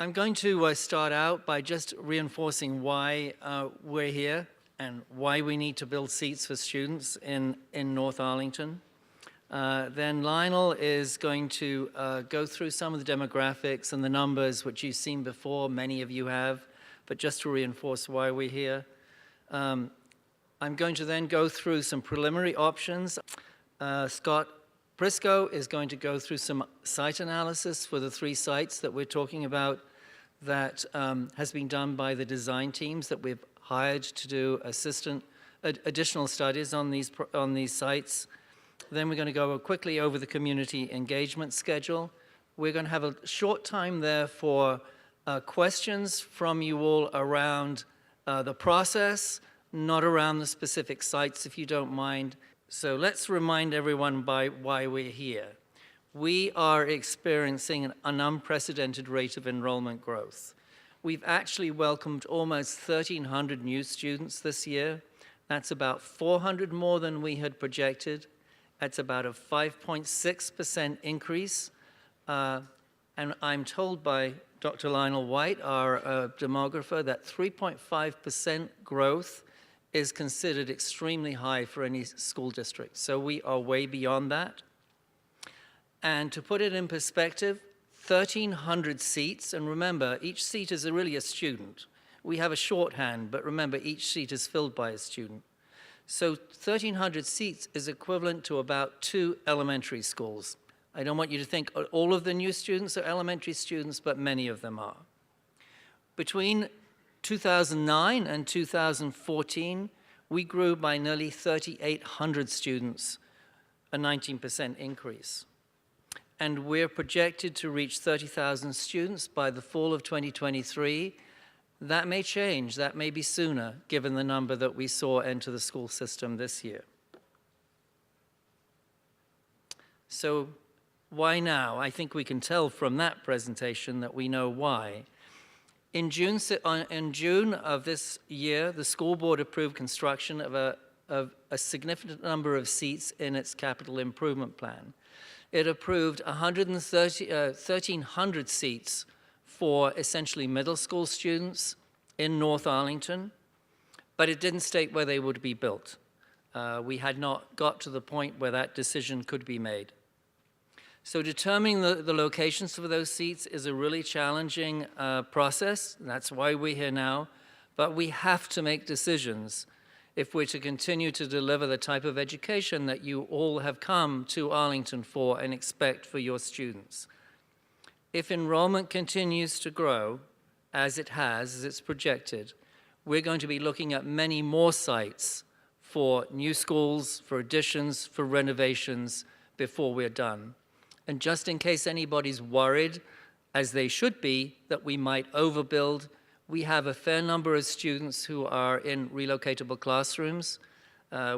I'm going to start out by just reinforcing why we're here and why we need to build seats for students in North Arlington. Then Lionel is going to go through some of the demographics and the numbers which you've seen before, many of you have, but just to reinforce why we're here. I'm going to then go through some preliminary options. Scott Prisco is going to go through some site analysis for the 3 sites that we're talking about that has been done by the design teams that we've hired to do additional studies on these sites. Then we're going to go quickly over the community engagement schedule. We're going to have a short time there for questions from you all around the process, not around the specific sites, if you don't mind. So let's remind everyone why we're here. We are experiencing an unprecedented rate of enrollment growth. We've actually welcomed almost 1,300 new students this year. That's about 400 more than we had projected. That's about a 5.6% increase. And I'm told by Dr. Lionel White, our demographer, that 3.5% growth is considered extremely high for any school district. So we are way beyond that. And to put it in perspective, 1,300 seats, and remember, each seat is really a student. We have a shorthand, but remember, each seat is filled by a student. So 1,300 seats is equivalent to about 2 elementary schools. I don't want you to think all of the new students are elementary students, but many of them are. Between 2009 and 2014, we grew by nearly 3,800 students, a 19% increase. And we're projected to reach 30,000 students by the fall of 2023. That may change, that may be sooner, given the number that we saw enter the school system this year. So why now? I think we can tell from that presentation that we know why. In June of this year, the school board approved construction of a significant number of seats in its capital improvement plan. It approved 1,300 seats for essentially middle school students in North Arlington, but it didn't state where they would be built. We had not got to the point where that decision could be made. So determining the locations for those seats is a really challenging process. That's why we're here now. But we have to make decisions if we're to continue to deliver the type of education that you all have come to Arlington for and expect for your students. If enrollment continues to grow, as it has, as it's projected, we're going to be looking at many more sites for new schools, for additions, for renovations before we're done. And just in case anybody's worried, as they should be, that we might overbuild, we have a fair number of students who are in relocatable classrooms.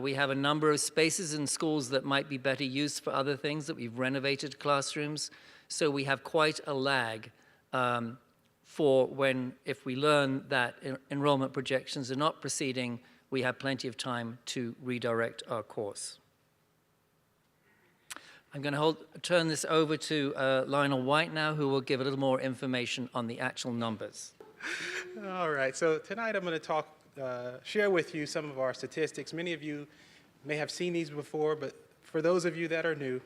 We have a number of spaces in schools that might be better used for other things, that we've renovated classrooms. So we have quite a lag for if we learn that enrollment projections are not proceeding, we have plenty of time to redirect our course. I'm going to turn this over to Lionel White now, who will give a little more information on the actual numbers. All right, so tonight I'm going to share with you some of our statistics. Many of you may have seen these before, but for those of you that are new,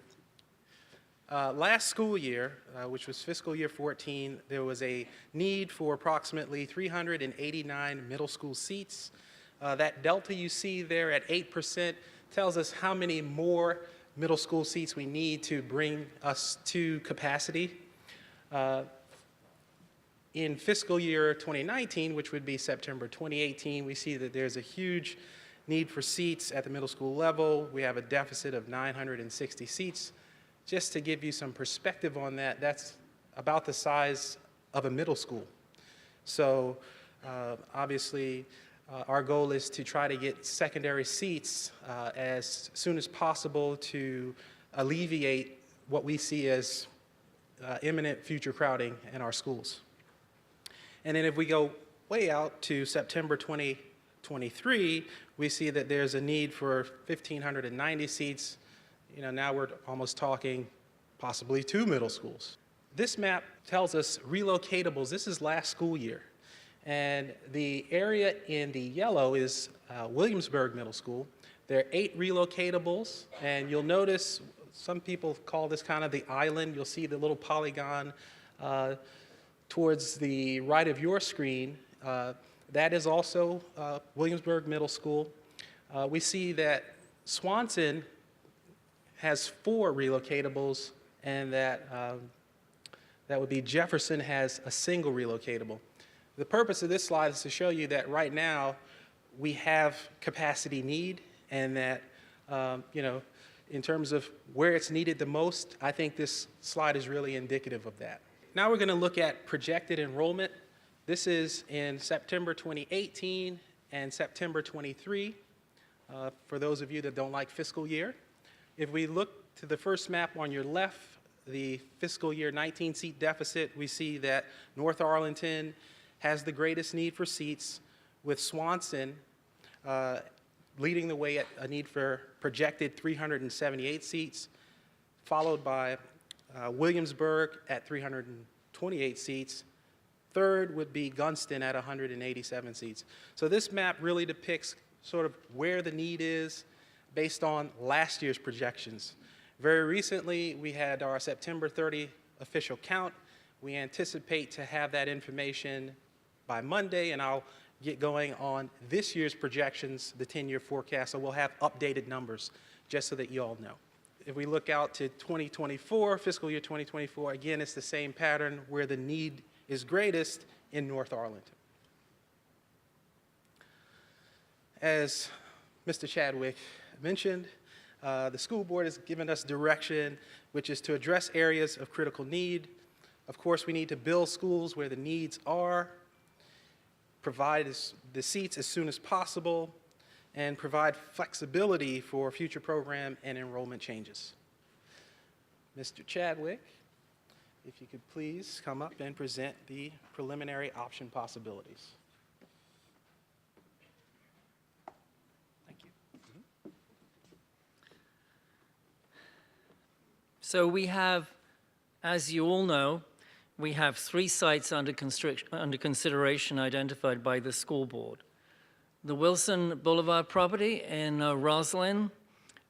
last school year, which was fiscal year 14, there was a need for approximately 389 middle school seats. That delta you see there at 8% tells us how many more middle school seats we need to bring us to capacity. In fiscal year 2019, which would be September 2018, we see that there's a huge need for seats at the middle school level. We have a deficit of 960 seats. Just to give you some perspective on that, that's about the size of a middle school. So obviously, our goal is to try to get secondary seats as soon as possible to alleviate what we see as imminent future crowding in our schools. And then if we go way out to September 2023, we see that there's a need for 1,590 seats. You know, now we're almost talking possibly 2 middle schools. This map tells us relocatables. This is last school year. And the area in the yellow is Williamsburg Middle School. There are 8 relocatables, and you'll notice some people call this kind of the island. You'll see the little polygon towards the right of your screen. That is also Williamsburg Middle School. We see that Swanson has 4 relocatables, and that would be Jefferson has a single relocatable. The purpose of this slide is to show you that right now we have capacity need, and that, in terms of where it's needed the most, I think this slide is really indicative of that. Now we're going to look at projected enrollment. This is in September 2018 and September 23, for those of you that don't like fiscal year. If we look to the first map on your left, the fiscal year 19 seat deficit, we see that North Arlington has the greatest need for seats, with Swanson leading the way at a need for projected 378 seats, followed by Williamsburg at 328 seats. Third would be Gunston at 187 seats. So this map really depicts sort of where the need is based on last year's projections. Very recently, we had our September 30 official count. We anticipate to have that information by Monday, and I'll get going on this year's projections, the 10-year forecast, so we'll have updated numbers, just so that you all know. If we look out to 2024, fiscal year 2024, again, it's the same pattern where the need is greatest in North Arlington. As Mr. Chadwick mentioned, the school board has given us direction, which is to address areas of critical need. Of course, we need to build schools where the needs are, provide the seats as soon as possible, and provide flexibility for future program and enrollment changes. Mr. Chadwick, if you could please come up and present the preliminary option possibilities. Thank you. So we have, as you all know, we have 3 sites under consideration identified by the school board. The Wilson Boulevard property in Roslyn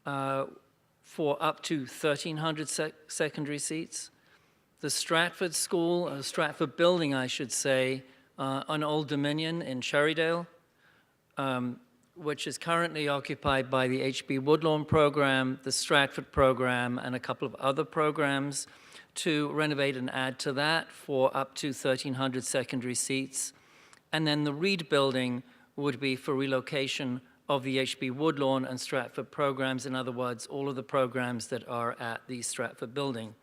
for up to 1,300 secondary seats. The Stratford School, Stratford building, I should say, on Old Dominion in Cherrydale, which is currently occupied by the H.B. Woodlawn program, the Stratford program, and a couple of other programs, to renovate and add to that for up to 1,300 secondary seats. And then the Reed building would be for relocation of the H.B. Woodlawn and Stratford programs, in other words, all of the programs that are at the Stratford building.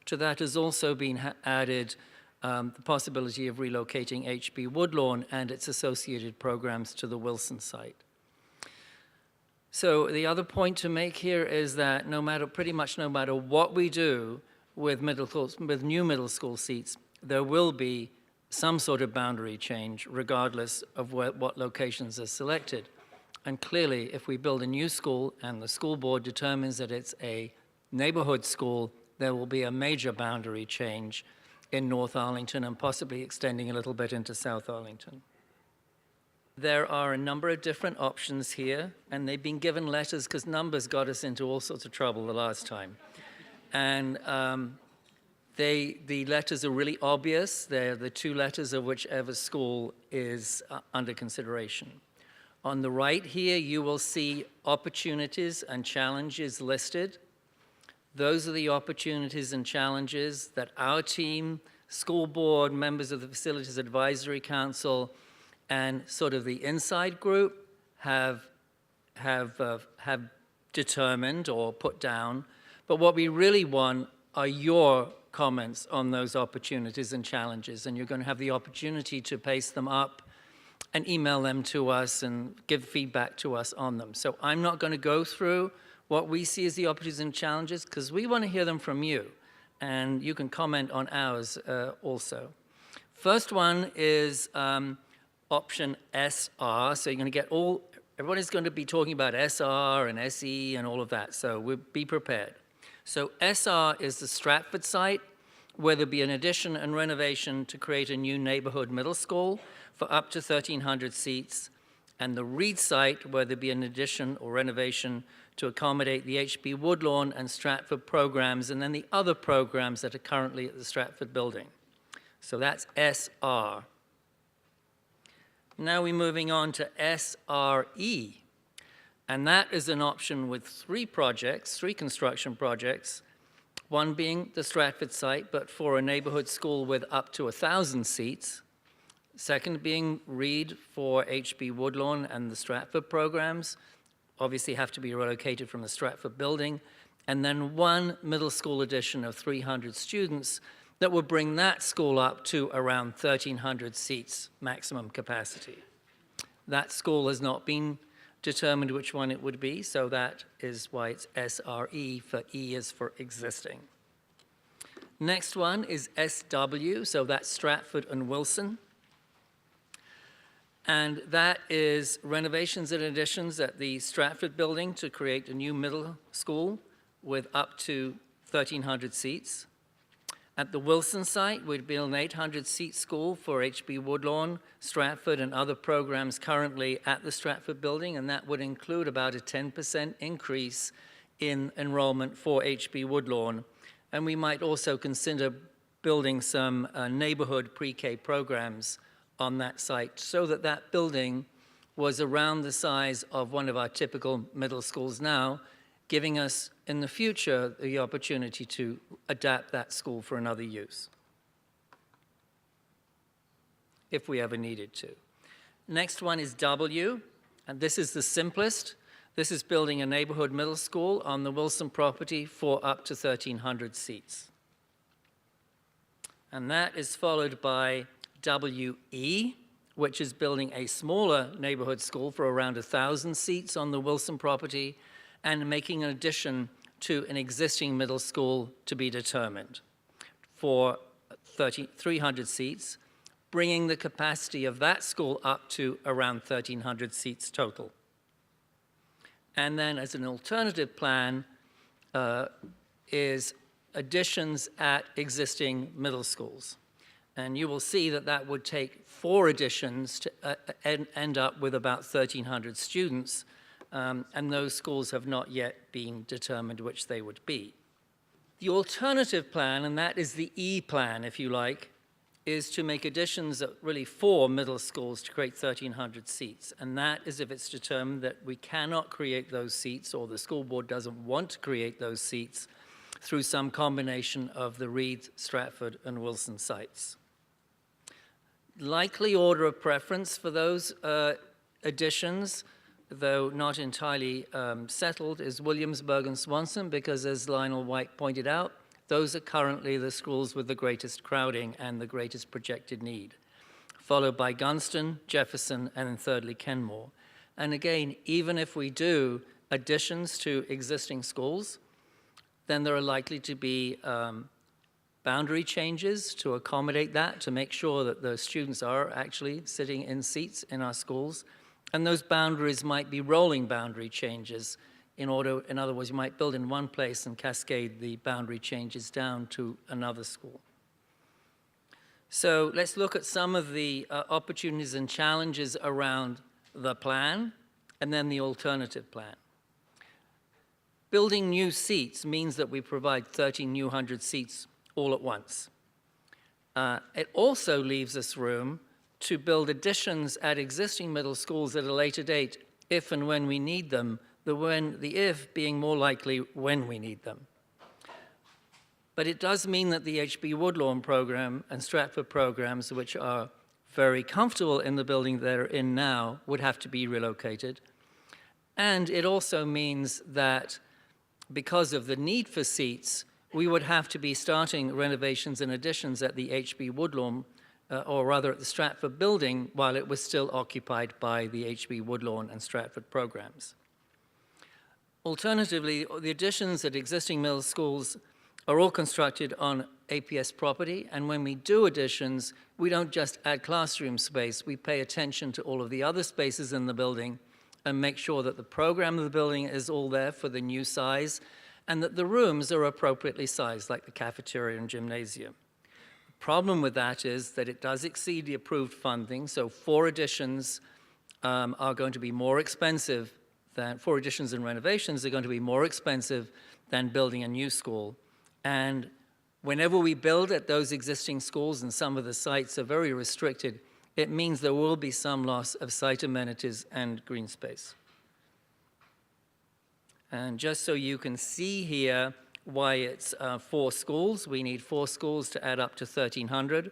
To that has also been added the possibility of relocating H.B. Woodlawn and its associated programs to the Wilson site. So the other point to make here is that pretty much no matter what we do with new middle school seats, there will be some sort of boundary change regardless of what locations are selected. And clearly, if we build a new school and the school board determines that it's a neighborhood school, there will be a major boundary change in North Arlington and possibly extending a little bit into South Arlington. There are a number of different options here, and they've been given letters because numbers got us into all sorts of trouble the last time. And the letters are really obvious. They're the 2 letters of whichever school is under consideration. On the right here, you will see opportunities and challenges listed. Those are the opportunities and challenges that our team, school board, members of the Facilities Advisory Council, and sort of the inside group have determined or put down. But what we really want are your comments on those opportunities and challenges, and you're going to have the opportunity to paste them up and email them to us and give feedback to us on them. So I'm not going to go through what we see as the opportunities and challenges, because we want to hear them from you, and you can comment on ours also. First one is option SR. So you're going to get everybody's going to be talking about SR and SE and all of that, so be prepared. So SR is the Stratford site, where there'll be an addition and renovation to create a new neighborhood middle school for up to 1,300 seats, and the Reed site, where there'll be an addition or renovation to accommodate the H.B. Woodlawn and Stratford programs, and then the other programs that are currently at the Stratford building. So that's SR. Now we're moving on to SRE, and that is an option with three construction projects, one being the Stratford site, but for a neighborhood school with up to 1,000 seats. Second being Reed for H.B. Woodlawn and the Stratford programs, obviously have to be relocated from the Stratford building. And then one middle school addition of 300 students that would bring that school up to around 1,300 seats maximum capacity. That school has not been determined which one it would be, so that is why it's SRE, for E is for existing. Next one is SW, so that's Stratford and Wilson. And that is renovations and additions at the Stratford building to create a new middle school with up to 1,300 seats. At the Wilson site, we'd build an 800-seat school for H.B. Woodlawn, Stratford, and other programs currently at the Stratford building, and that would include about a 10% increase in enrollment for H.B. Woodlawn. And we might also consider building some neighborhood pre-K programs on that site so that that building was around the size of one of our typical middle schools now, giving us in the future the opportunity to adapt that school for another use, if we ever needed to. Next one is W, and this is the simplest. This is building a neighborhood middle school on the Wilson property for up to 1,300 seats. And that is followed by WE, which is building a smaller neighborhood school for around 1,000 seats on the Wilson property and making an addition to an existing middle school to be determined for 300 seats, bringing the capacity of that school up to around 1,300 seats total. And then as an alternative plan is additions at existing middle schools. And you will see that that would take 4 additions to end up with about 1,300 students, and those schools have not yet been determined which they would be. The alternative plan, and that is the E plan, if you like, is to make additions at really 4 middle schools to create 1,300 seats. And that is if it's determined that we cannot create those seats, or the school board doesn't want to create those seats, through some combination of the Reed, Stratford, and Wilson sites. Likely order of preference for those additions, though not entirely settled, is Williamsburg and Swanson, because as Lionel White pointed out, those are currently the schools with the greatest crowding and the greatest projected need, followed by Gunston, Jefferson, and then thirdly Kenmore. And again, even if we do additions to existing schools, then there are likely to be boundary changes to accommodate that, to make sure that the students are actually sitting in seats in our schools. And those boundaries might be rolling boundary changes. In other words, you might build in one place and cascade the boundary changes down to another school. So let's look at some of the opportunities and challenges around the plan and then the alternative plan. Building new seats means that we provide 1,300 seats all at once. It also leaves us room to build additions at existing middle schools at a later date, if and when we need them, the if being more likely when we need them. But it does mean that the H.B. Woodlawn program and Stratford programs, which are very comfortable in the building they're in now, would have to be relocated. And it also means that because of the need for seats, we would have to be starting renovations and additions at the H.B. Woodlawn, or rather at the Stratford building, while it was still occupied by the H.B. Woodlawn and Stratford programs. Alternatively, the additions at existing middle schools are all constructed on APS property, and when we do additions, we don't just add classroom space, we pay attention to all of the other spaces in the building and make sure that the program of the building is all there for the new size, and that the rooms are appropriately sized, like the cafeteria and gymnasium. Problem with that is that it does exceed the approved funding, so 4 additions are going to be more expensive than, 4 additions and renovations are going to be more expensive than building a new school. And whenever we build at those existing schools, and some of the sites are very restricted, it means there will be some loss of site amenities and green space. And just so you can see here why it's 4 schools, we need 4 schools to add up to 1,300.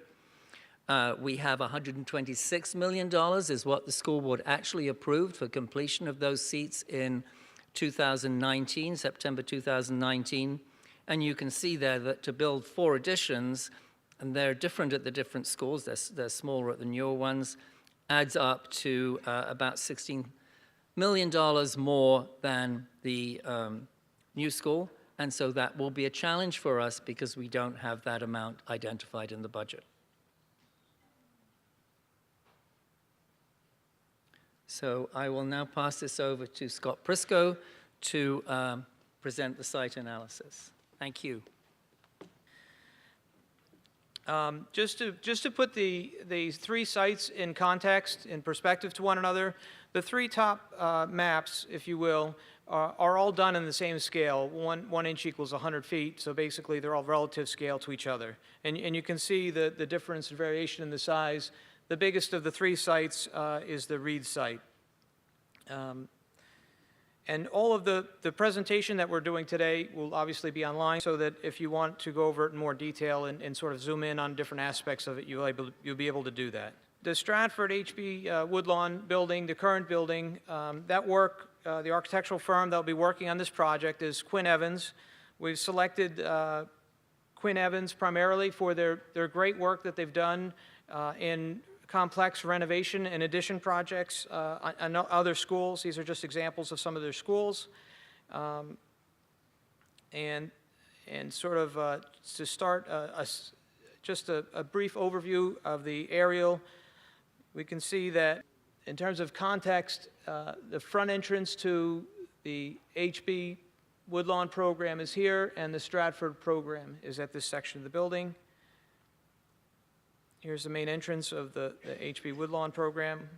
We have $126 million is what the school board actually approved for completion of those seats in 2019, September 2019. And you can see there that to build 4 additions, and they're different at the different schools, they're smaller at the newer ones, adds up to about $16 million more than the new school. And so that will be a challenge for us because we don't have that amount identified in the budget. So I will now pass this over to Scott Prisco to present the site analysis. Thank you. Just to put these 3 sites in context, in perspective to one another, the 3 top maps, if you will, are all done in the same scale. 1 inch equals 100 feet, so basically they're all relative scale to each other. And you can see the difference and variation in the size. The biggest of the 3 sites is the Reed site. And all of the presentation that we're doing today will obviously be online, so that if you want to go over it in more detail and sort of zoom in on different aspects of it, you'll be able to do that. The Stratford HB Woodlawn building, the current building, that work, the architectural firm that will be working on this project is Quinn Evans. We've selected Quinn Evans primarily for their great work that they've done in complex renovation and addition projects on other schools. These are just examples of some of their schools. And sort of to start just a brief overview of the aerial, we can see that in terms of context, the front entrance to the HB Woodlawn program is here, and the Stratford program is at this section of the building. Here's the main entrance of the HB Woodlawn program.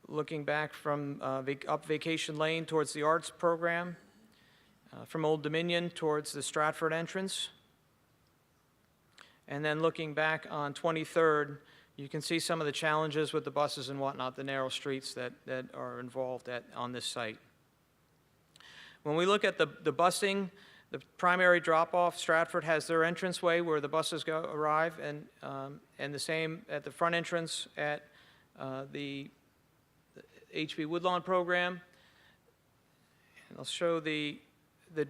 Looking back from up Vacation Lane towards the Arts program, from Old Dominion towards the Stratford entrance. And then looking back on 23rd, you can see some of the challenges with the buses and whatnot, the narrow streets that are involved on this site. When we look at the busing, the primary drop-off, Stratford has their entranceway where the buses arrive, and the same at the front entrance at the HB Woodlawn program. And I'll show the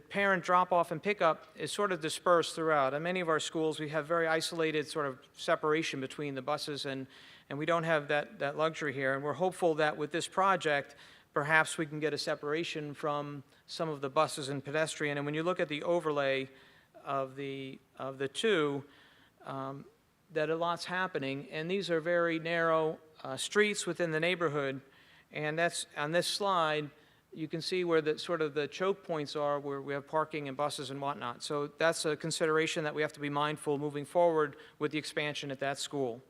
parent drop-off and pickup is sort of dispersed throughout. In many of our schools, we have very isolated sort of separation between the buses, and we don't have that luxury here. And we're hopeful that with this project, perhaps we can get a separation from some of the buses and pedestrian. And when you look at the overlay of the 2, that a lot's happening. And these are very narrow streets within the neighborhood. And that's on this slide. You can see where the sort of the choke points are, where we have parking and buses and whatnot. So that's a consideration that we have to be mindful moving forward with the expansion at that school.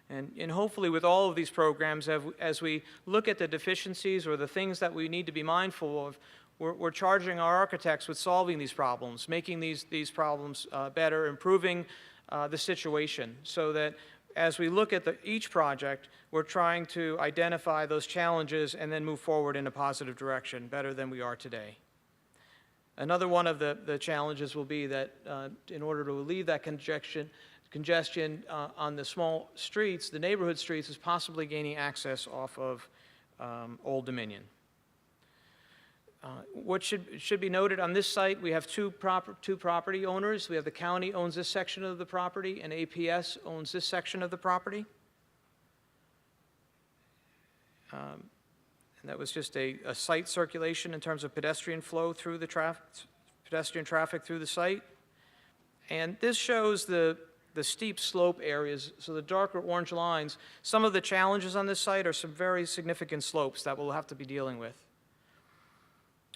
And hopefully with all of these programs, as we look at the deficiencies or the things that we need to be mindful of, we're charging our architects with solving these problems, making these problems better, improving the situation, so that as we look at each project, we're trying to identify those challenges and then move forward in a positive direction, better than we are today. Another one of the challenges will be that in order to relieve that congestion on the small streets, the neighborhood streets, is possibly gaining access off of Old Dominion. What should be noted on this site, we have two property owners. We have the county owns this section of the property, and APS owns this section of the property. And that was just a site circulation in terms of pedestrian flow through the pedestrian traffic through the site. And this shows the steep slope areas, so the darker orange lines. Some of the challenges on this site are some very significant slopes that we'll have to be dealing with.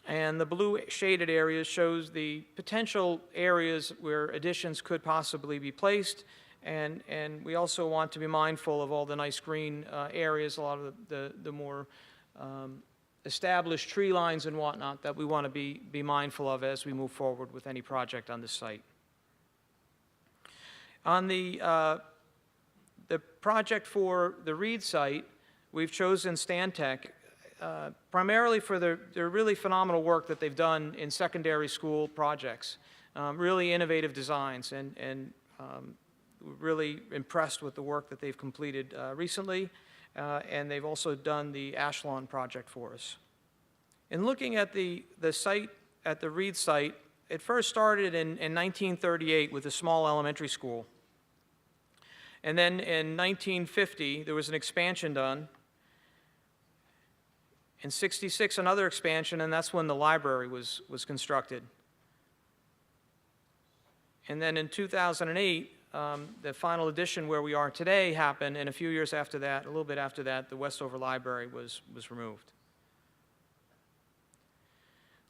And the blue shaded areas shows the potential areas where additions could possibly be placed. And we also want to be mindful of all the nice green areas, a lot of the more established tree lines and whatnot that we want to be mindful of as we move forward with any project on this site. On the project for the Reed site, we've chosen Stantec primarily for their really phenomenal work that they've done in secondary school projects, really innovative designs, and really impressed with the work that they've completed recently, and they've also done the Ashlawn project for us. In looking at the site, at the Reed site, it first started in 1938 with a small elementary school. And then in 1950, there was an expansion done. In 66, another expansion, and that's when the library was constructed. And then in 2008, the final addition where we are today happened, and a few years after that, a little bit after that, the Westover Library was removed.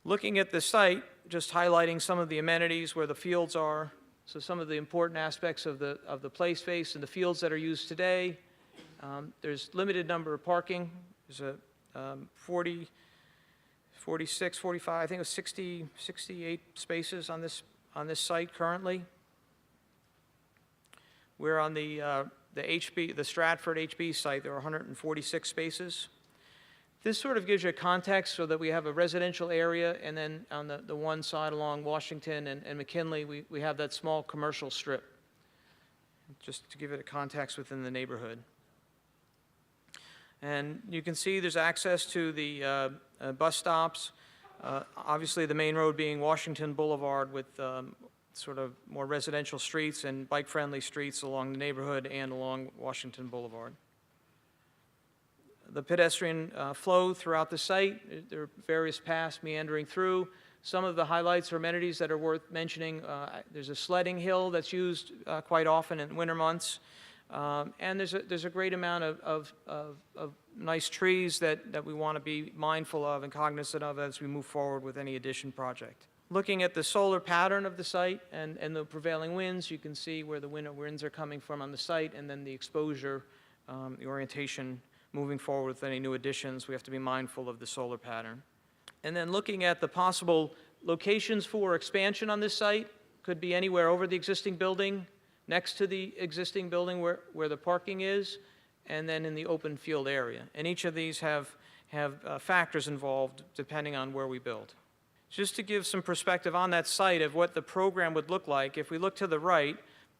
Looking at the site, just highlighting some of the amenities where the fields are, so some of the important aspects of the play space and the fields that are used today. There's limited number of parking. There's a 40, 46, 45, I think it was 60, 68 spaces on this site currently. We're on the Stratford HB site. There are 146 spaces. This sort of gives you a context so that we have a residential area, and then on the one side along Washington and McKinley, we have that small commercial strip, just to give it a context within the neighborhood. And you can see there's access to the bus stops, obviously the main road being Washington Boulevard with sort of more residential streets and bike-friendly streets along the neighborhood and along Washington Boulevard. The pedestrian flow throughout the site, there are various paths meandering through. Some of the highlights or amenities that are worth mentioning, there's a sledding hill that's used quite often in winter months. And there's a great amount of nice trees that we want to be mindful of and cognizant of as we move forward with any addition project. Looking at the solar pattern of the site and the prevailing winds, you can see where the winds are coming from on the site, and then the exposure, the orientation moving forward with any new additions. We have to be mindful of the solar pattern. And then looking at the possible locations for expansion on this site, could be anywhere over the existing building, next to the existing building where the parking is, and then in the open field area. And each of these have factors involved depending on where we build. Just to give some perspective on that site of what the program would look like, if we look to the right,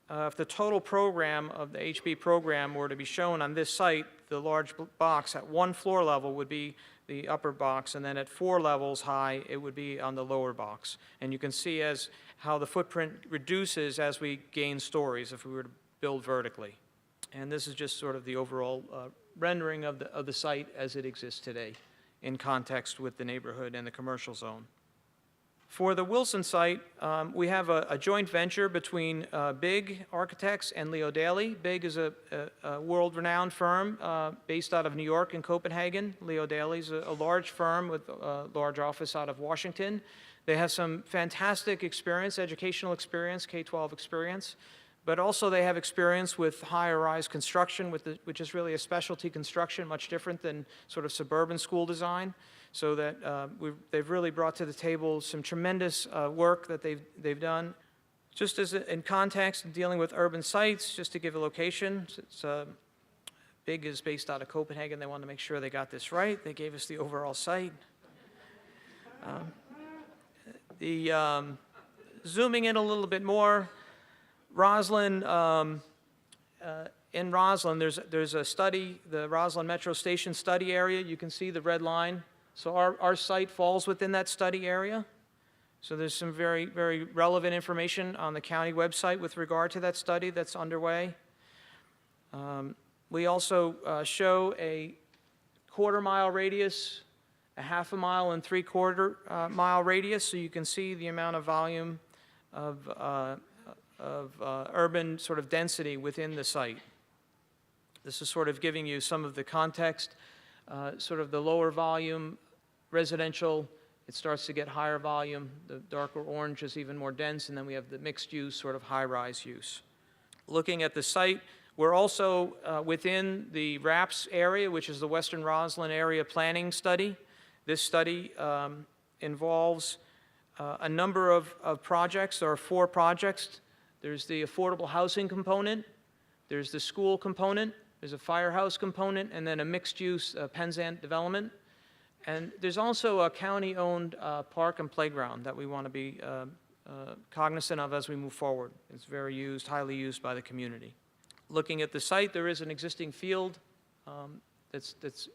if the total program of the HB program were to be shown on this site, the large box at one floor level would be the upper box, and then at 4 levels high, it would be on the lower box. And you can see how the footprint reduces as we gain stories if we were to build vertically. And this is just sort of the overall rendering of the site as it exists today in context with the neighborhood and the commercial zone. For the Wilson site, we have a joint venture between Big Architects and Leo Daly. Big is a world-renowned firm based out of New York and Copenhagen. Leo Daly is a large firm with a large office out of Washington. They have some fantastic experience, educational experience, K-12 experience, but also they have experience with higher-rise construction, which is really a specialty construction, much different than sort of suburban school design. So that they've really brought to the table some tremendous work that they've done. Just as in context in dealing with urban sites, just to give a location, Big is based out of Copenhagen. They wanted to make sure they got this right. They gave us the overall site. Zooming in a little bit more, Roslyn, in Roslyn, there's a study, the Roslyn Metro Station study area. You can see the red line. So our site falls within that study area. So there's some very, very relevant information on the county website with regard to that study that's underway. We also show a quarter-mile radius, a half a mile and three-quarter mile radius, so you can see the amount of volume of urban sort of density within the site. This is sort of giving you some of the context, sort of the lower volume residential it starts to get higher volume. The darker orange is even more dense, and then we have the mixed use, sort of high-rise use. Looking at the site, we're also within the RAPS area, which is the Western Roslyn Area Planning Study. This study involves a number of projects. There are 4 projects. There's the affordable housing component, there's the school component, there's a firehouse component, and then a mixed-use Penzance development. And there's also a county-owned park and playground that we want to be cognizant of as we move forward. It's very used, highly used by the community. Looking at the site, there is an existing field that's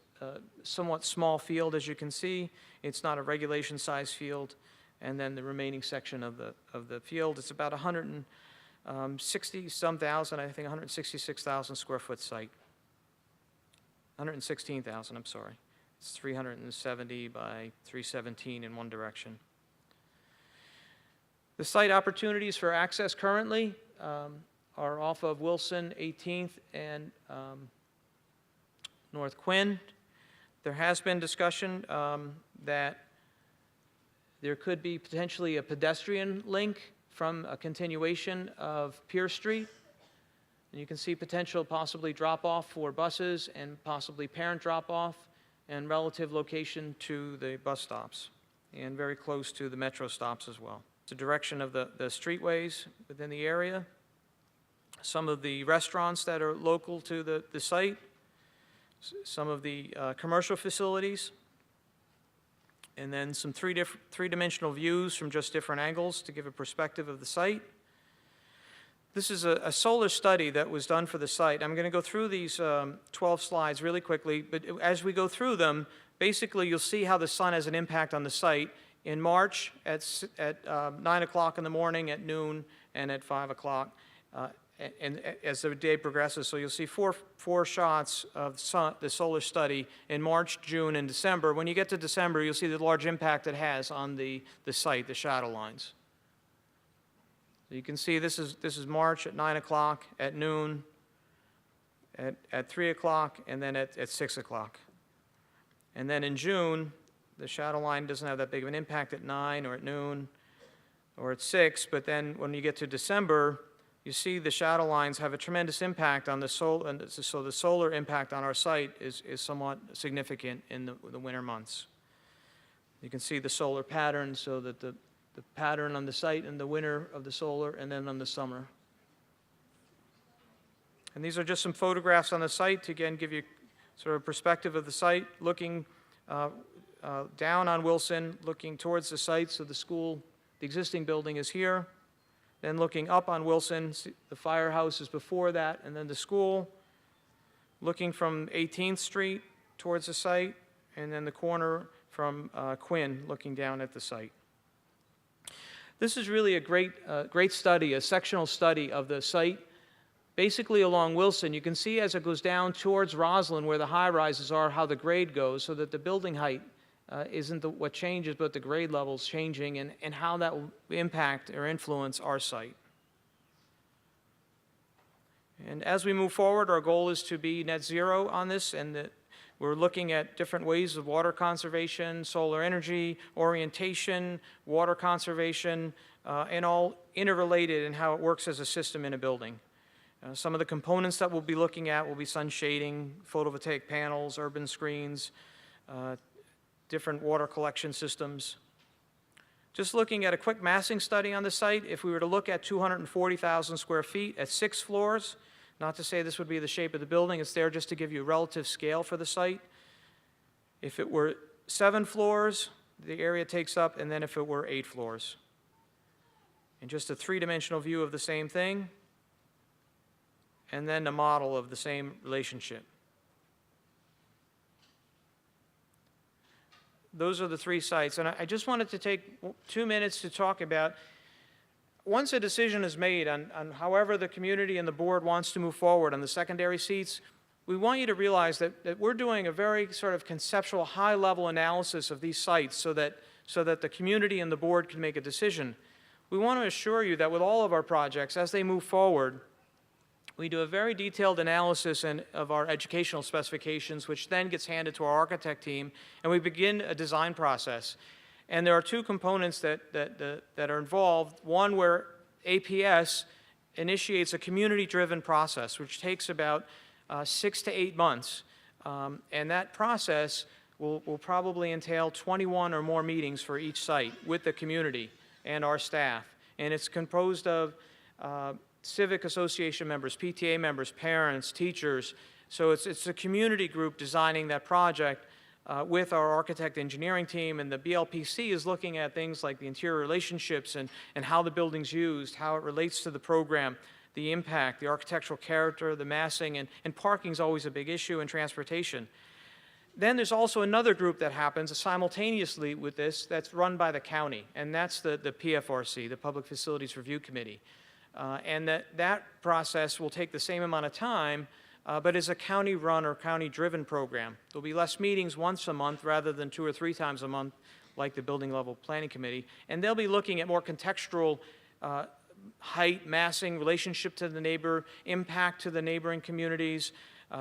somewhat small field, as you can see. It's not a regulation-size field. And then the remaining section of the field, it's about 160-some thousand, I think 166,000 square foot site. 116,000, I'm sorry. It's 370 by 317 in one direction. The site opportunities for access currently are off of Wilson, 18th, and North Quinn. There has been discussion that there could be potentially a pedestrian link from a continuation of Pierce Street. And you can see potential possibly drop-off for buses and possibly parent drop-off and relative location to the bus stops and very close to the metro stops as well. It's the direction of the streetways within the area. Some of the restaurants that are local to the site, some of the commercial facilities, and then some three-dimensional views from just different angles to give a perspective of the site. This is a solar study that was done for the site. I'm going to go through these 12 slides really quickly, but as we go through them, basically you'll see how the sun has an impact on the site in March at 9 o'clock in the morning, at noon, and at 5 o'clock, and as the day progresses. So you'll see four shots of the solar study in March, June, and December. When you get to December, you'll see the large impact it has on the site, the shadow lines. So you can see this is March at 9 o'clock, at noon, at 3 o'clock, and then at 6 o'clock. And then in June, the shadow line doesn't have that big of an impact at 9 or at noon or at 6, but then when you get to December, you see the shadow lines have a tremendous impact on the solar, and so the solar impact on our site is somewhat significant in the winter months. You can see the solar pattern, so that the pattern on the site in the winter of the solar, and then on the summer. And these are just some photographs on the site to, again, give you sort of a perspective of the site, looking down on Wilson, looking towards the site, so the school, the existing building is here. Then looking up on Wilson, the firehouse is before that, and then the school. Looking from 18th Street towards the site, and then the corner from Quinn, looking down at the site. This is really a great study, a sectional study of the site. Basically along Wilson, you can see as it goes down towards Roslyn, where the high-rises are, how the grade goes, so that the building height isn't what changes, but the grade level's changing, and how that will impact or influence our site. And as we move forward, our goal is to be net zero on this, and we're looking at different ways of water conservation, solar energy, orientation, water conservation, and all interrelated in how it works as a system in a building. Some of the components that we'll be looking at will be sun shading, photovoltaic panels, urban screens, different water collection systems. Just looking at a quick massing study on the site, if we were to look at 240,000 square feet at 6 floors, not to say this would be the shape of the building, it's there just to give you a relative scale for the site. If it were 7 floors, the area takes up, and then if it were 8 floors. And just a three-dimensional view of the same thing, and then a model of the same relationship. Those are the 3 sites, and I just wanted to take 2 minutes to talk about, once a decision is made on however the community and the board wants to move forward on the secondary seats, we want you to realize that we're doing a very sort of conceptual, high-level analysis of these sites so that the community and the board can make a decision. We want to assure you that with all of our projects, as they move forward, we do a very detailed analysis of our educational specifications, which then gets handed to our architect team, and we begin a design process. And there are two components that are involved. One where APS initiates a community-driven process, which takes about 6 to 8 months. And that process will probably entail 21 or more meetings for each site with the community and our staff. And it's composed of civic association members, PTA members, parents, teachers. So it's a community group designing that project with our architect engineering team, and the BLPC is looking at things like the interior relationships and how the building's used, how it relates to the program, the impact, the architectural character, the massing, and parking's always a big issue, and transportation. Then there's also another group that happens simultaneously with this that's run by the county, and that's the PFRC, the Public Facilities Review Committee. And that process will take the same amount of time, but is a county-run or county-driven program. There'll be less meetings once a month rather than 2 or 3 times a month like the Building Level Planning Committee. And they'll be looking at more contextual height, massing, relationship to the neighbor, impact to the neighboring communities,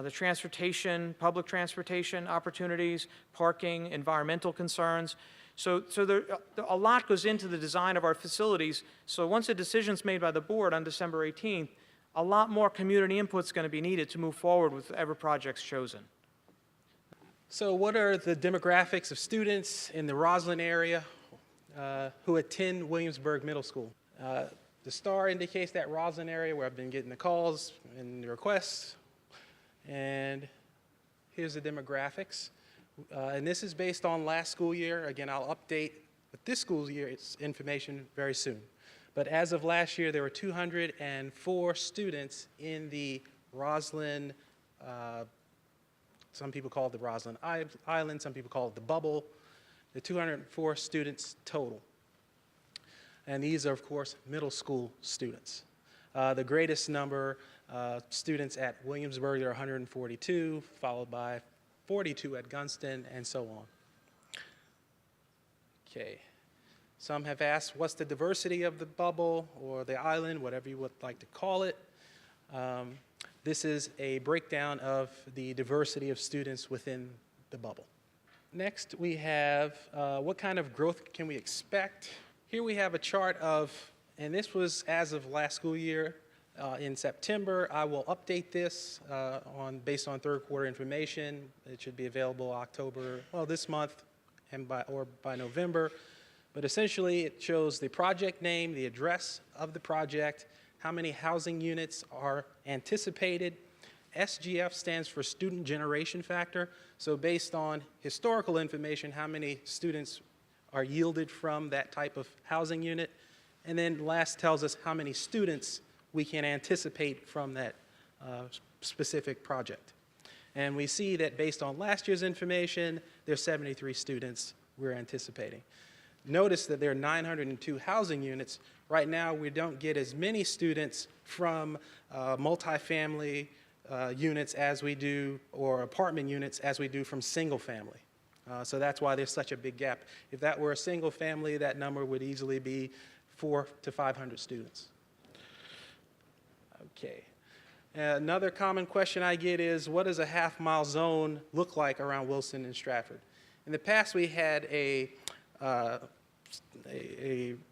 the transportation, public transportation opportunities, parking, environmental concerns. So a lot goes into the design of our facilities. So once a decision's made by the board on December 18th, a lot more community input is going to be needed to move forward with whatever project's chosen. So what are the demographics of students in the Roslyn area who attend Williamsburg Middle School? The star indicates that Roslyn area where I've been getting the calls and the requests. And here's the demographics. And this is based on last school year. Again, I'll update with this school year's information very soon. But as of last year, there were 204 students in the Roslyn, some people call it the Roslyn Island, some people call it the bubble, the 204 students total. And these are, of course, middle school students. The greatest number students at Williamsburg, there are 142, followed by 42 at Gunston, and so on. Okay. Some have asked, what's the diversity of the bubble or the island, whatever you would like to call it. This is a breakdown of the diversity of students within the bubble. Next, we have what kind of growth can we expect? Here we have a chart of, and this was as of last school year, in September. I will update this based on third quarter information. It should be available October, well, this month and by November. But essentially, it shows the project name, the address of the project, how many housing units are anticipated. SGF stands for Student Generation Factor. So based on historical information, how many students are yielded from that type of housing unit. And then last tells us how many students we can anticipate from that specific project. And we see that based on last year's information, there's 73 students we're anticipating. Notice that there are 902 housing units. Right now, we don't get as many students from multifamily units as we do, or apartment units as we do from single family. So that's why there's such a big gap. If that were a single family, that number would easily be 400 to 500 students. Okay. Another common question I get is, what does a half-mile zone look like around Wilson and Stratford? In the past, we had a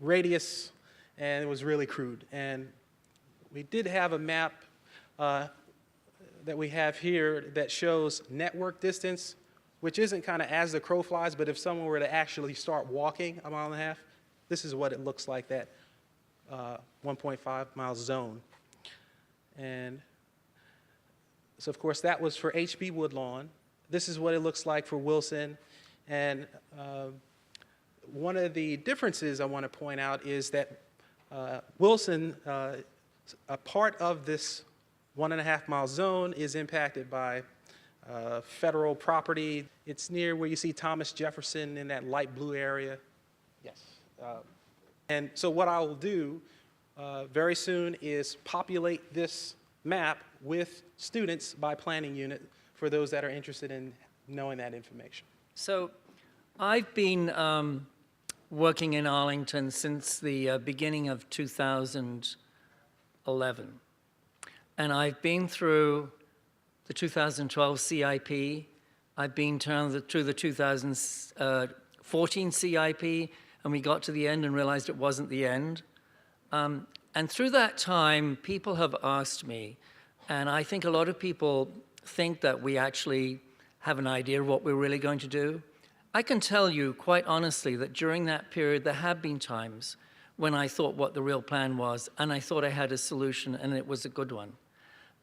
radius, and it was really crude. And we did have a map that we have here that shows network distance, which isn't kind of as the crow flies, but if someone were to actually start walking a mile and a half, this is what it looks like, that 1.5 mile zone. And so, of course, that was for HB Woodlawn. This is what it looks like for Wilson. And one of the differences I want to point out is that Wilson, a part of this 1.5 mile zone is impacted by federal property. It's near where you see Thomas Jefferson in that light blue area. Yes. And so what I will do very soon is populate this map with students by planning unit for those that are interested in knowing that information. So I've been working in Arlington since the beginning of 2011. And I've been through the 2012 CIP. I've been through the 2014 14 CIP, and we got to the end and realized it wasn't the end. And through that time, people have asked me, and I think a lot of people think that we actually have an idea of what we're really going to do. I can tell you quite honestly that during that period, there have been times when I thought what the real plan was, and I thought I had a solution, and it was a good one.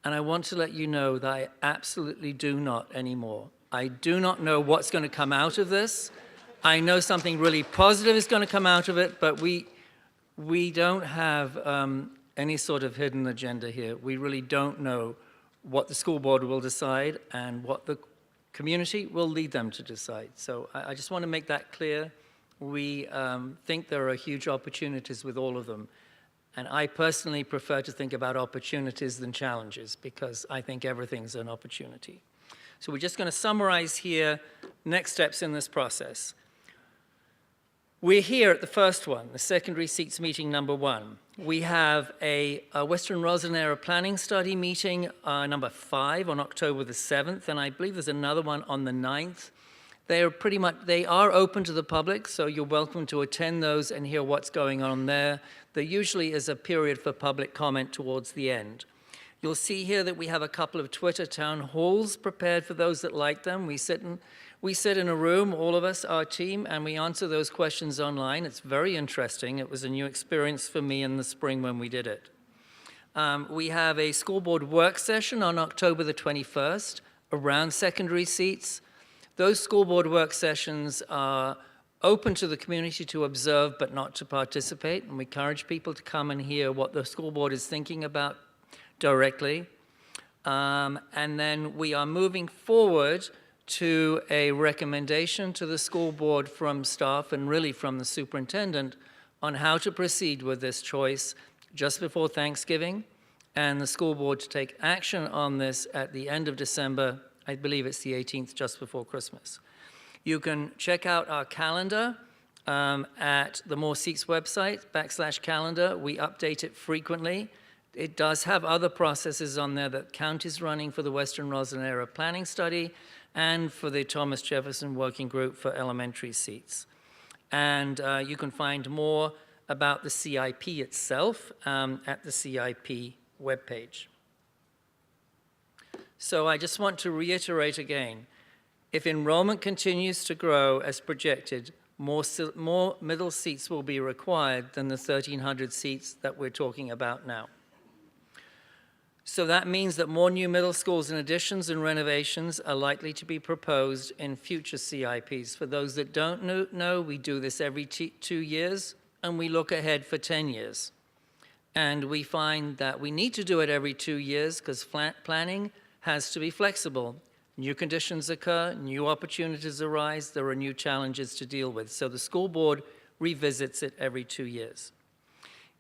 And I want to let you know that I absolutely do not anymore. I do not know what's going to come out of this. I know something really positive is going to come out of it, but we don't have any sort of hidden agenda here. We really don't know what the school board will decide and what the community will lead them to decide. So I just want to make that clear. We think there are huge opportunities with all of them. And I personally prefer to think about opportunities than challenges because I think everything's an opportunity. So we're just going to summarize here next steps in this process. We're here at the first one, the secondary seats meeting number 1. We have a Western Roslyn Area Planning Study meeting number 5 on October the 7th, and I believe there's another one on the 9th. They are open to the public, so you're welcome to attend those and hear what's going on there. There usually is a period for public comment towards the end. You'll see here that we have a couple of Twitter town halls prepared for those that like them. We sit in a room, all of us, our team, and we answer those questions online. It's very interesting. It was a new experience for me in the spring when we did it. We have a school board work session on October the 21st around secondary seats. Those school board work sessions are open to the community to observe but not to participate, and we encourage people to come and hear what the school board is thinking about directly. And then we are moving forward to a recommendation to the school board from staff and really from the superintendent on how to proceed with this choice just before Thanksgiving, and the school board to take action on this at the end of December. I believe it's the 18th, just before Christmas. You can check out our calendar at the More Seats website, /calendar. We update it frequently. It does have other processes on there that county's running for the Western Roslyn Area Planning Study and for the Thomas Jefferson Working Group for elementary seats. And you can find more about the CIP itself at the CIP webpage. So I just want to reiterate again, if enrollment continues to grow as projected, more middle seats will be required than the 1,300 seats that we're talking about now. So that means that more new middle schools and additions and renovations are likely to be proposed in future CIPs. For those that don't know, we do this every 2 years, and we look ahead for 10 years. And we find that we need to do it every 2 years because planning has to be flexible. New conditions occur, new opportunities arise, there are new challenges to deal with. So the school board revisits it every 2 years.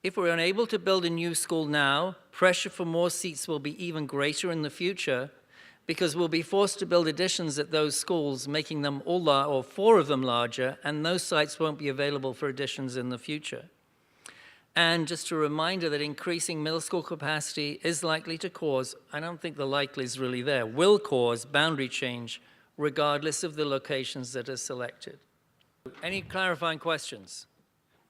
If we're unable to build a new school now, pressure for more seats will be even greater in the future because we'll be forced to build additions at those schools, making them all or 4 of them larger, and those sites won't be available for additions in the future. And just a reminder that increasing middle school capacity is likely to cause, I don't think the likely is really there, will cause boundary change regardless of the locations that are selected. Any clarifying questions?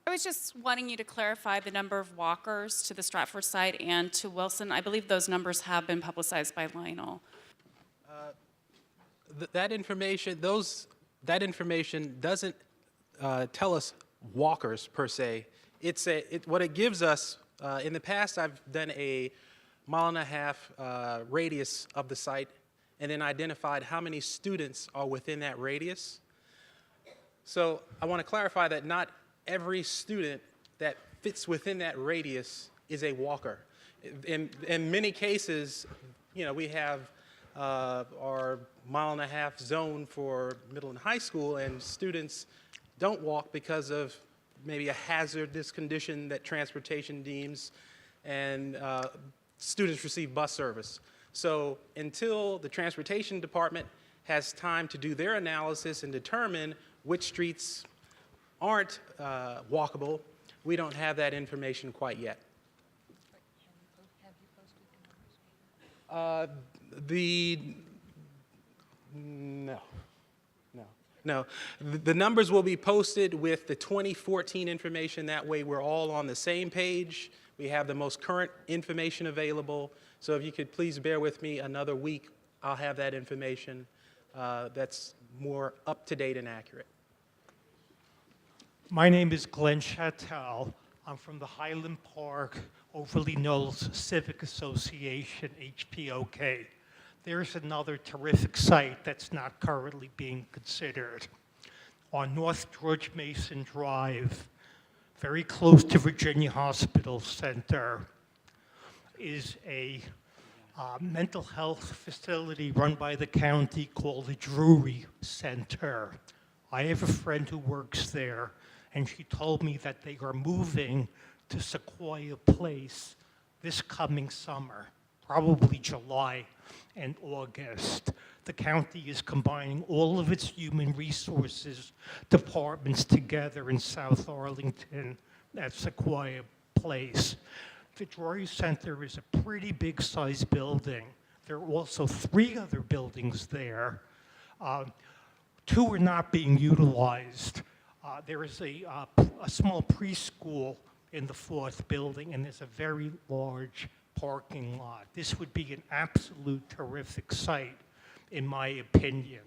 I was just wanting you to clarify the number of walkers to the Stratford site and to Wilson. I believe those numbers have been publicized by Lionel. That information doesn't tell us walkers per se. What it gives us, in the past I've done a 1.5-mile radius of the site and then identified how many students are within that radius. So I want to clarify that not every student that fits within that radius is a walker. In many cases, we have our 1.5-mile zone for middle and high school, and students don't walk because of maybe a hazardous condition that transportation deems, and students receive bus service. So until the transportation department has time to do their analysis and determine which streets aren't walkable, we don't have that information quite yet. No. No, the numbers will be posted with the 2014 information. That way we're all on the same page. We have the most current information available. So if you could please bear with me another week, I'll have that information that's more up-to-date and accurate. My name is Glenn Chattel. I'm from the Highland Park Overly Knolls Civic Association, HPOK. There's another terrific site that's not currently being considered. On North George Mason Drive, very close to Virginia Hospital Center, is a mental health facility run by the county called the Drury Center. I have a friend who works there, and she told me that they are moving to Sequoia Place this coming summer, probably July and August. The county is combining all of its human resources departments together in South Arlington at Sequoia Place. The Drury Center is a pretty big sized building. There are also 3 other buildings there. 2 are not being utilized. There is a small preschool in the 4th building, and there's a very large parking lot. This would be an absolute terrific site, in my opinion.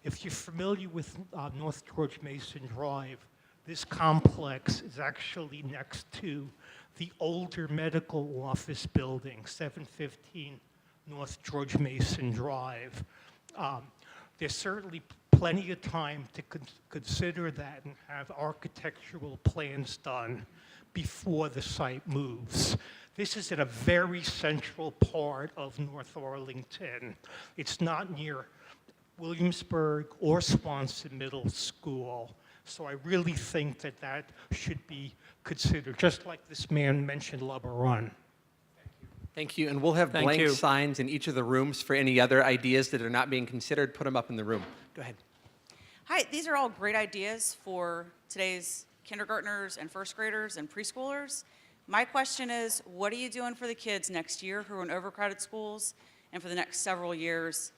If you're familiar with North George Mason Drive, this complex is actually next to the older medical office building, 715 North George Mason Drive. There's certainly plenty of time to consider that and have architectural plans done before the site moves. This is in a very central part of North Arlington. It's not near Williamsburg or Swanson Middle School. So I really think that that should be considered, just like this man mentioned LeBaron. Thank you, and we'll have Thank blank you. signs in each of the rooms for any other ideas that are not being considered. Put them up in the room. Go ahead. Hi, these are all great ideas for today's kindergartners and first graders and preschoolers. My question is, what are you doing for the kids next year who are in overcrowded schools and for the next several years,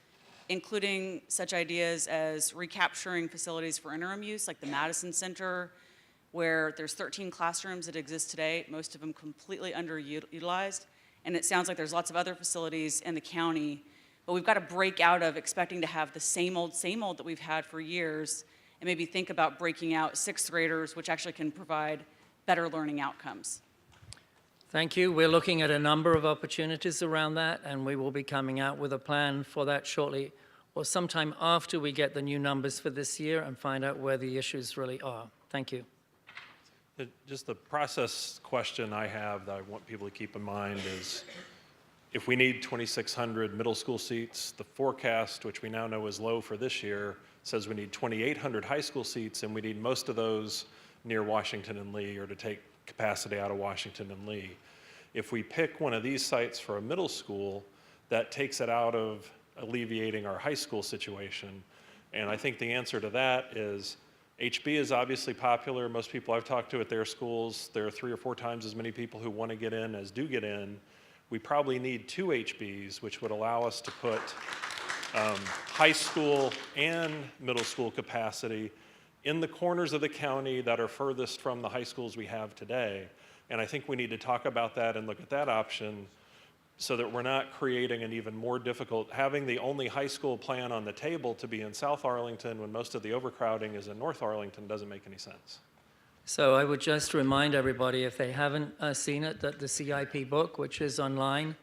including such ideas as recapturing facilities for interim use, like the Madison Center, where there's 13 classrooms that exist today, most of them completely underutilized, and it sounds like there's lots of other facilities in the county, but we've got to break out of expecting to have the same old that we've had for years, and maybe think about breaking out 6th graders, which actually can provide better learning outcomes. Thank you. We're looking at a number of opportunities around that, and we will be coming out with a plan for that shortly, or sometime after we get the new numbers for this year and find out where the issues really are. Thank you. Just the process question I have that I want people to keep in mind is, if we need 2,600 middle school seats, the forecast, which we now know is low for this year, says we need 2,800 high school seats, and we need most of those near Washington and Lee, or to take capacity out of Washington and Lee. If we pick one of these sites for a middle school, that takes it out of alleviating our high school situation. And I think the answer to that is HB is obviously popular. Most people I've talked to at their schools, there are 3 or 4 times as many people who want to get in as do get in. We probably need 2 HBs, which would allow us to put high school and middle school capacity in the corners of the county that are furthest from the high schools we have today. And I think we need to talk about that and look at that option so that we're not creating an even more difficult, having the only high school plan on the table to be in South Arlington when most of the overcrowding is in North Arlington doesn't make any sense. So I would just remind everybody, if they haven't seen it, that the CIP book, which is online,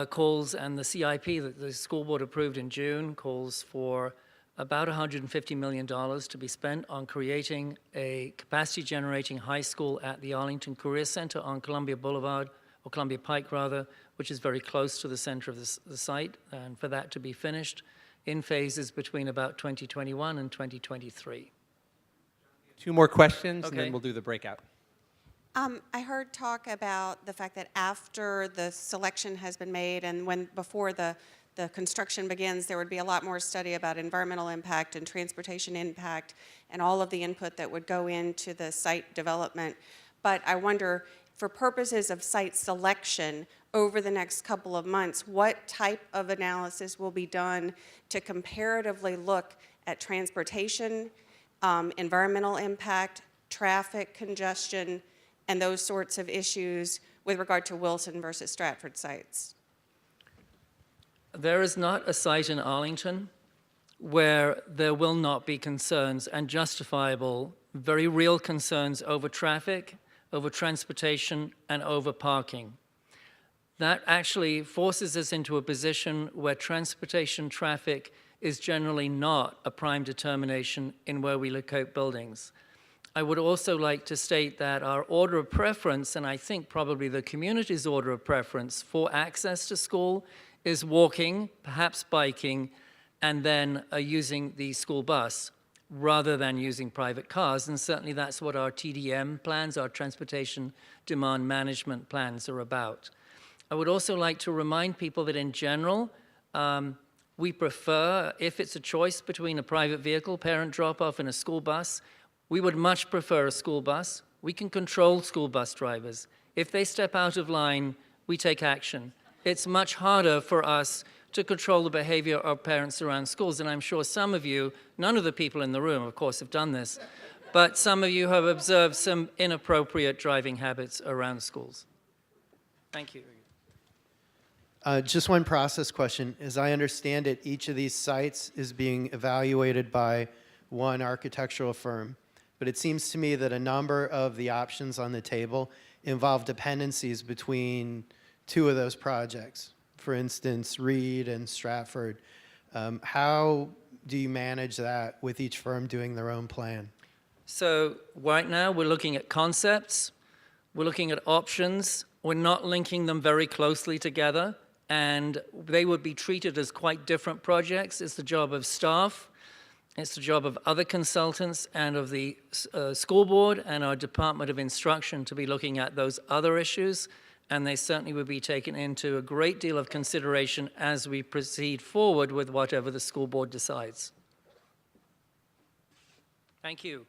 calls, and the CIP that the school board approved in June calls for about $150 million to be spent on creating a capacity-generating high school at the Arlington Career Center on Columbia Boulevard, or Columbia Pike rather, which is very close to the center of the site, and for that to be finished in phases between about 2021 and 2023. 2 more questions, and Okay. then we'll do the breakout. I heard talk about the fact that after the selection has been made and before the construction begins, there would be a lot more study about environmental impact and transportation impact and all of the input that would go into the site development. But I wonder, for purposes of site selection, over the next couple of months, what type of analysis will be done to comparatively look at transportation, environmental impact, traffic congestion, and those sorts of issues with regard to Wilson versus Stratford sites? There is not a site in Arlington where there will not be concerns, and justifiable, very real concerns over traffic, over transportation, and over parking. That actually forces us into a position where transportation traffic is generally not a prime determination in where we locate buildings. I would also like to state that our order of preference, and I think probably the community's order of preference for access to school, is walking, perhaps biking, and then using the school bus rather than using private cars. And certainly that's what our TDM plans, our transportation demand management plans, are about. I would also like to remind people that in general, we prefer, if it's a choice between a private vehicle, parent drop-off, and a school bus, we would much prefer a school bus. We can control school bus drivers. If they step out of line, we take action. It's much harder for us to control the behavior of parents around schools, and I'm sure some of you, none of the people in the room, of course, have done this, but some of you have observed some inappropriate driving habits around schools. Thank you. Just one process question. As I understand it, each of these sites is being evaluated by one architectural firm. But it seems to me that a number of the options on the table involve dependencies between two of those projects. For instance, Reed and Stratford. How do you manage that with each firm doing their own plan? So right now we're looking at concepts, we're looking at options, we're not linking them very closely together, and they would be treated as quite different projects. It's the job of staff, it's the job of other consultants and of the school board and our Department of Instruction to be looking at those other issues, and they certainly would be taken into a great deal of consideration as we proceed forward with whatever the school board decides. Thank you.